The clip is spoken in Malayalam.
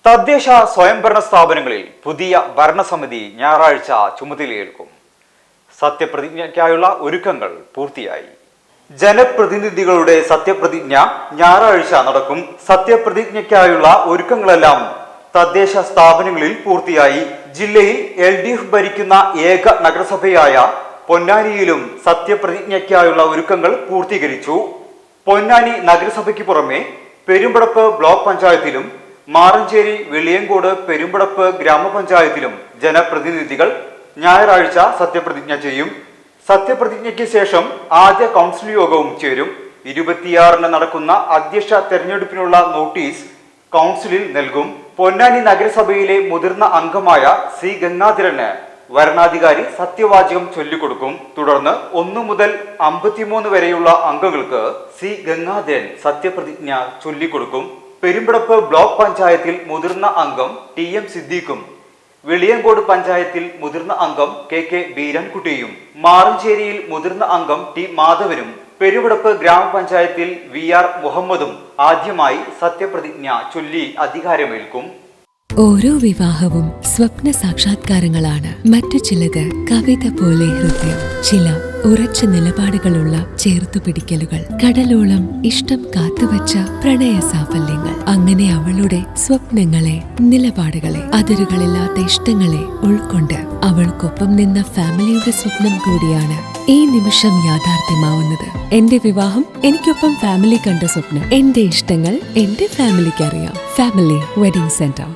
തദ്ദേശ സ്വയംഭരണ സ്ഥാപനങ്ങളിൽ പുതിയ ഭരണസമിതി ഞായറാഴ്ച ചുമതലയേൽക്കും. സത്യപ്രതിജ്ഞയ്ക്കായുള്ള ഒരുക്കങ്ങൾ പൂർത്തിയായി. ജനപ്രതിനിധികളുടെ സത്യപ്രതിജ്ഞ ഞായറാഴ്ച നടക്കും. സത്യപ്രതിജ്ഞയ്ക്കായുള്ള ഒരുക്കങ്ങളെല്ലാം തദ്ദേശ സ്ഥാപനങ്ങളിൽ പൂർത്തിയായി. ജില്ലയിൽ LDF ഭരിക്കുന്ന ഏക നഗരസഭയായ പൊന്നാനിയിലും സത്യപ്രതിജ്ഞയ്ക്കായുള്ള ഒരുക്കങ്ങൾ പൂർത്തീകരിച്ചു. പൊന്നാനി നഗരസഭയ്ക്ക് പുറമെ പെരുമ്പടപ്പ് ബ്ലോക്ക് പഞ്ചായത്തിലും മാറഞ്ചേരി, വെളിയങ്കോട്, പെരുമ്പടപ്പ് ഗ്രാമപഞ്ചായത്തിലും ജനപ്രതിനിധികൾ ഞായറാഴ്ച സത്യപ്രതിജ്ഞ ചെയ്യും. സത്യപ്രതിജ്ഞയ്ക്ക് ശേഷം ആദ്യ കൗൺസിൽ യോഗവും ചേരും. 26-ന് നടക്കുന്ന അധ്യക്ഷ തെരഞ്ഞെടുപ്പിനുള്ള നോട്ടീസ് കൗൺസിലിൽ നൽകും. പൊന്നാനി നഗരസഭയിലെ മുതിർന്ന അംഗമായ സി ഗംഗാധരന് വരണാധികാരി സത്യവാചകം ചൊല്ലിക്കൊടുക്കും. തുടർന്ന് 1 മുതൽ 53 വരെയുള്ള അംഗങ്ങൾക്ക് സി ഗംഗാധരൻ സത്യപ്രതിജ്ഞ ചൊല്ലിക്കൊടുക്കും. പെരുമ്പടപ്പ് ബ്ലോക്ക് പഞ്ചായത്തിൽ മുതിർന്ന അംഗം TM സിദ്ദീഖും, വെളിയങ്കോട് പഞ്ചായത്തിൽ മുതിർന്ന അംഗം KK ബീരാൻകുട്ടിയും, മാറഞ്ചേരിയിൽ മുതിർന്ന അംഗം T മാധവനും, പെരുമ്പടപ്പ് ഗ്രാമപഞ്ചായത്തിൽ VR മുഹമ്മദും ആദ്യമായി സത്യപ്രതിജ്ഞ ചൊല്ലി അധികാരമേൽക്കും. ഓരോ വിവാഹവും സ്വപ്ന സാക്ഷാത്കാരങ്ങളാണ്. മറ്റു ചിലത് കവിത പോലെ ഹൃദയം, ചില ഉറച്ച നിലപാടുകളുള്ള ചേർത്തുപിടിക്കലുകൾ, കടലോളം ഇഷ്ടം കാത്തുവച്ച പ്രണയ സാഫല്യങ്ങൾ. അങ്ങനെ അവളുടെ സ്വപ്നങ്ങളെ, നിലപാടുകളെ, അതിരുകളില്ലാത്ത ഇഷ്ടങ്ങളെ ഉൾക്കൊണ്ട് അവൾക്കൊപ്പം നിന്ന ഫാമിലിയുടെ സ്വപ്നം കൂടിയാണ് ഈ നിമിഷം യാഥാർത്ഥ്യമാവുന്നത്. എന്റെ വിവാഹം എനിക്കൊപ്പം ഫാമിലി കണ്ട സ്വപ്നം. എന്റെ ഇഷ്ടങ്ങൾ എന്റെ ഫാമിലിക്ക് അറിയാം. Family wedding centre.